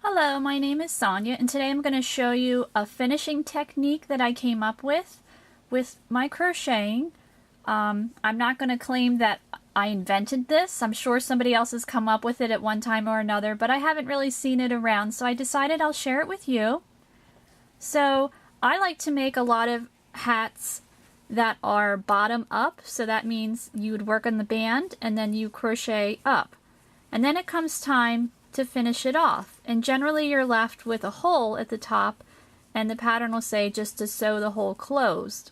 Hello, my name is Sonia, and today I'm going to show you a finishing technique that I came up with my crocheting. I'm not going to claim that I invented this. I'm sure somebody else has come up with it at one time or another, but I haven't really seen it around, so I decided I'll share it with you. So I like to make a lot of hats that are bottom up, so that means you would work on the band and then you crochet up. And then it comes time to finish it off, and generally you're left with a hole at the top, and the pattern will say just to sew the hole closed.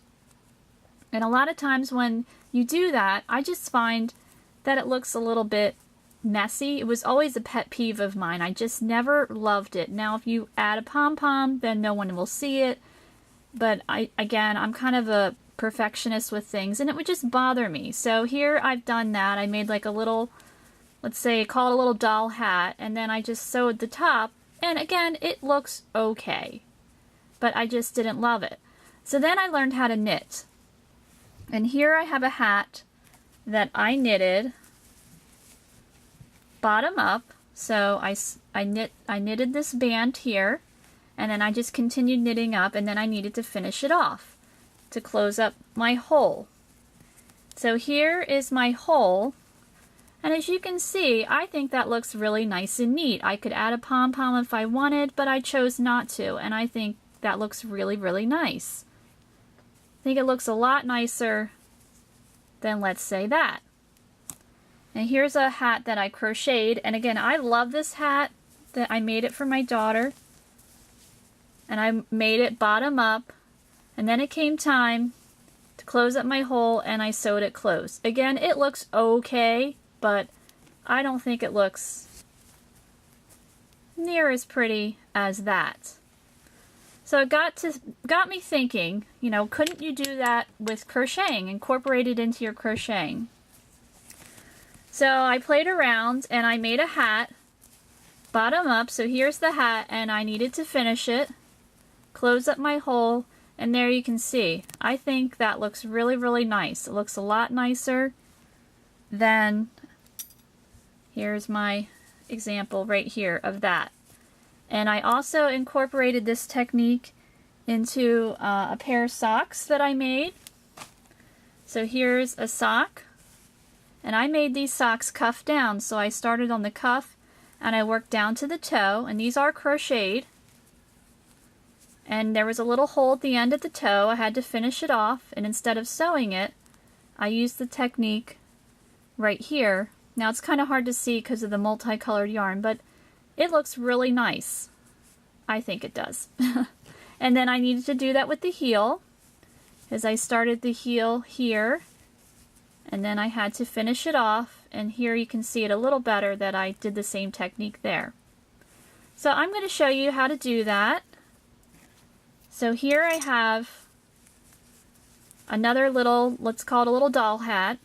And a lot of times when you do that, I just find that it looks a little bit messy. It was always a pet peeve of mine. I just never loved it. Now if you add a pom-pom, then no one will see it, but I'm kind of a perfectionist with things, and it would just bother me. So here I've done that. I made like a little, let's say, call it a little doll hat, and then I just sewed the top, and again, it looks okay, but I just didn't love it. So then I learned how to knit, and here I have a hat that I knitted bottom up. So I knitted this band here, and then I just continued knitting up, and then I needed to finish it off to close up my hole. So here is my hole. And as you can see, I think that looks really nice and neat. I could add a pom-pom if I wanted, but I chose not to, and I think that looks really, really nice. I think it looks a lot nicer than, let's say, that. And here's a hat that I crocheted, and again, I love this hat. That I made it for my daughter, and I made it bottom up, and then it came time to close up my hole, and I sewed it closed. Again, it looks okay, but I don't think it looks near as pretty as that. So it got me thinking, you know, couldn't you do that with crocheting, incorporate it into your crocheting? So I played around and I made a hat bottom up. So here's the hat, and I needed to finish it, close up my hole, and there you can see. I think that looks really, really nice. It looks a lot nicer than, here's my example right here of that. And I also incorporated this technique into a pair of socks that I made. So here's a sock, and I made these socks cuff down. So I started on the cuff and I worked down to the toe, and these are crocheted. And there was a little hole at the end of the toe. I had to finish it off, and instead of sewing it, I used the technique right here. Now it's kind of hard to see because of the multicolored yarn, but it looks really nice. I think it does. And then I needed to do that with the heel, as I started the heel here, and then I had to finish it off, and here you can see it a little better that I did the same technique there. So I'm going to show you how to do that. So here I have another little, let's call it a little doll hat,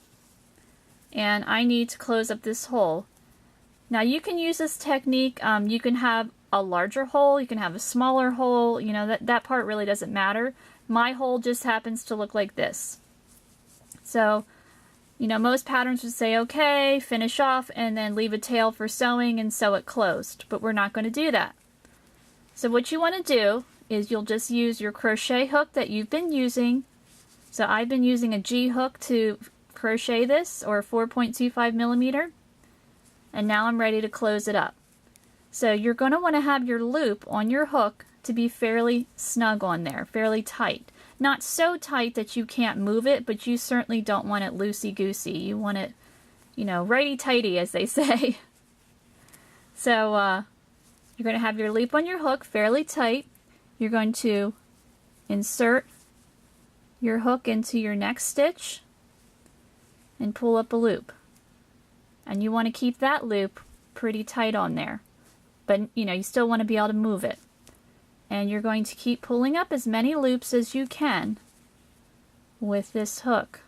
and I need to close up this hole. Now you can use this technique, you can have a larger hole, you can have a smaller hole, you know, that part really doesn't matter. My hole just happens to look like this. So, you know, most patterns would say, okay, finish off, and then leave a tail for sewing and sew it closed, but we're not going to do that. So what you want to do is you'll just use your crochet hook that you've been using. So I've been using a G hook to crochet this, or 4.25 millimeter, and now I'm ready to close it up. So you're going to want to have your loop on your hook to be fairly snug on there, fairly tight. Not so tight that you can't move it, but you certainly don't want it loosey-goosey. You want it, you know, righty-tighty, as they say. So you're going to have your loop on your hook fairly tight. You're going to insert your hook into your next stitch and pull up a loop. And you want to keep that loop pretty tight on there. But, you know, you still want to be able to move it. And you're going to keep pulling up as many loops as you can with this hook.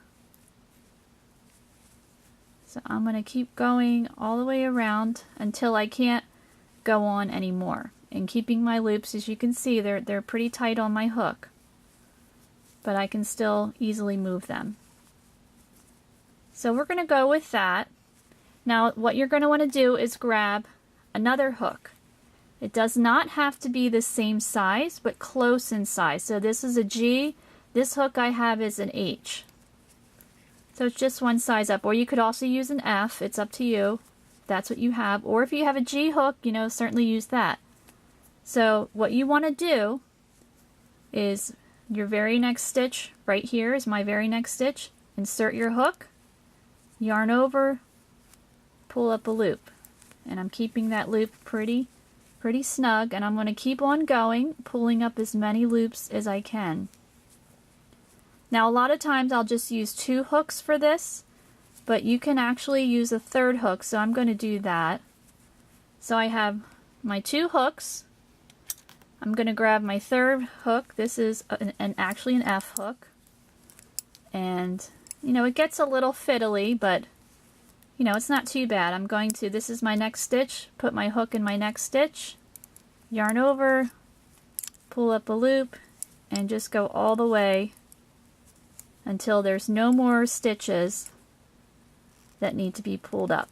So I'm going to keep going all the way around until I can't go on anymore. And keeping my loops, as you can see, they're pretty tight on my hook. But I can still easily move them. So we're going to go with that. Now what you're going to want to do is grab another hook. It does not have to be the same size, but close in size. So this is a G. This hook I have is an H. So it's just one size up. Or you could also use an F. It's up to you. If that's what you have. Or if you have a G hook, you know, certainly use that. So what you want to do is your very next stitch, right here is my very next stitch. Insert your hook, yarn over, pull up a loop. And I'm keeping that loop pretty snug, and I'm going to keep on going, pulling up as many loops as I can. Now a lot of times I'll just use 2 hooks for this, but you can actually use a 3rd hook, so I'm going to do that. So I have my 2 hooks. I'm going to grab my 3rd hook. This is actually an F hook. And, you know, it gets a little fiddly, but, you know, it's not too bad. I'm going to, this is my next stitch, put my hook in my next stitch, yarn over, pull up a loop, and just go all the way until there's no more stitches that need to be pulled up.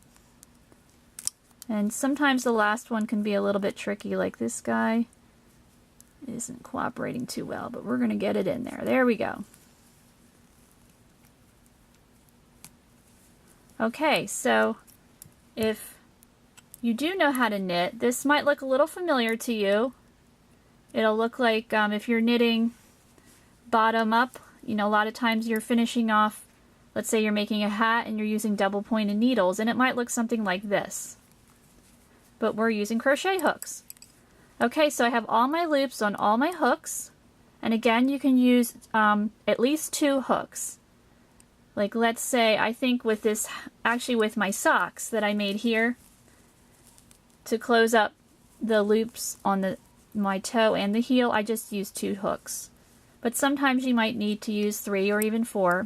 And sometimes the last one can be a little bit tricky, like this guy isn't cooperating too well, but we're going to get it in there. There we go. Okay, so if you do know how to knit, this might look a little familiar to you. It'll look like if you're knitting bottom up, you know, a lot of times you're finishing off, let's say you're making a hat and you're using double pointed needles, and it might look something like this. But we're using crochet hooks. Okay, so I have all my loops on all my hooks, and again you can use at least 2 hooks. Like let's say, I think with this, actually with my socks that I made here, to close up the loops on my toe and the heel, I just used 2 hooks. But sometimes you might need to use 3 or even 4.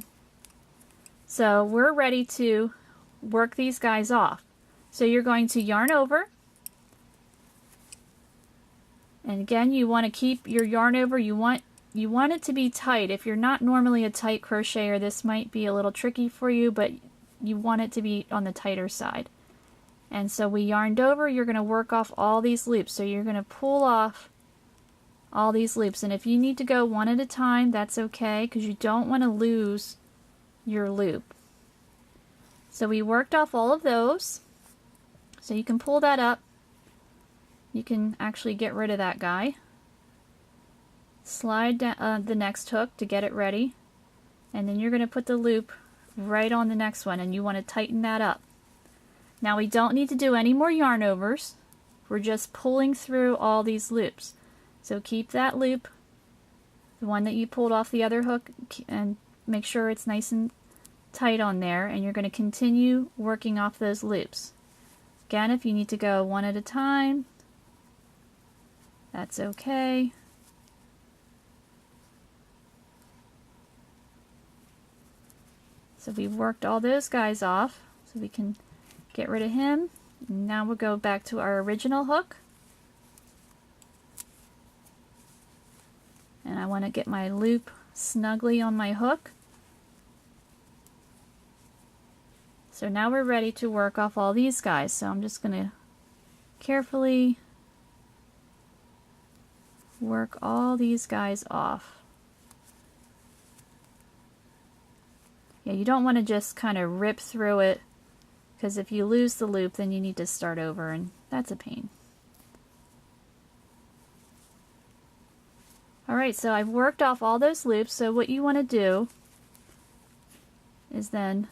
So we're ready to work these guys off. So you're going to yarn over. And again, you want to keep your yarn over. You want it to be tight. If you're not normally a tight crocheter, this might be a little tricky for you, but you want it to be on the tighter side. And so we yarned over. You're going to work off all these loops. So you're going to pull off all these loops. And if you need to go one at a time, that's okay, because you don't want to lose your loop. So we worked off all of those. So you can pull that up. You can actually get rid of that guy. Slide down the next hook to get it ready, and then you're going to put the loop right on the next one, and you want to tighten that up. Now we don't need to do any more yarn overs. We're just pulling through all these loops. So keep that loop, the one that you pulled off the other hook, and make sure it's nice and tight on there, and you're going to continue working off those loops. Again, if you need to go one at a time, that's okay. So we've worked all those guys off, so we can get rid of him. Now we'll go back to our original hook. And I want to get my loop snugly on my hook. So now we're ready to work off all these guys. So I'm just going to carefully work all these guys off. Yeah, you don't want to just kind of rip through it, because if you lose the loop, then you need to start over, and that's a pain. Alright, so I've worked off all those loops, so what you want to do is then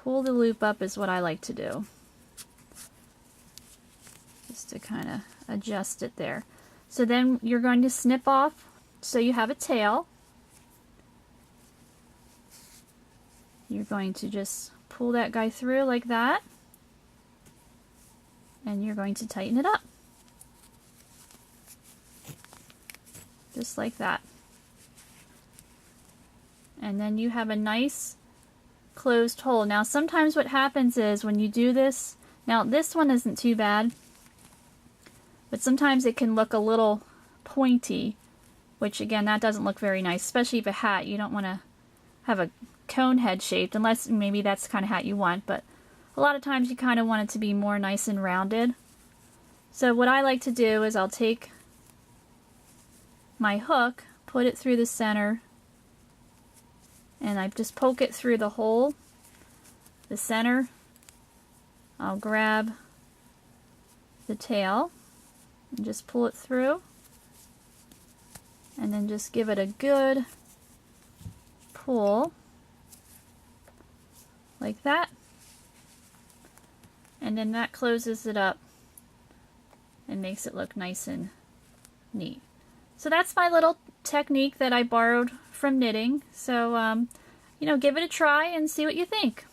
pull the loop up is what I like to do. Just to kind of adjust it there. So then you're going to snip off so you have a tail. You're going to just pull that guy through like that, and you're going to tighten it up. Just like that. And then you have a nice closed hole. Now sometimes what happens is when you do this, now this one isn't too bad, but sometimes it can look a little pointy, which again, that doesn't look very nice, especially if a hat, you don't want to have a cone head shaped, unless maybe that's the kind of hat you want, but a lot of times you kind of want it to be more nice and rounded. So what I like to do is I'll take my hook, put it through the center, and I just poke it through the hole, the center. I'll grab the tail and just pull it through, and then just give it a good pull like that, and then that closes it up and makes it look nice and neat. So that's my little technique that I borrowed from knitting. So you know, give it a try and see what you think.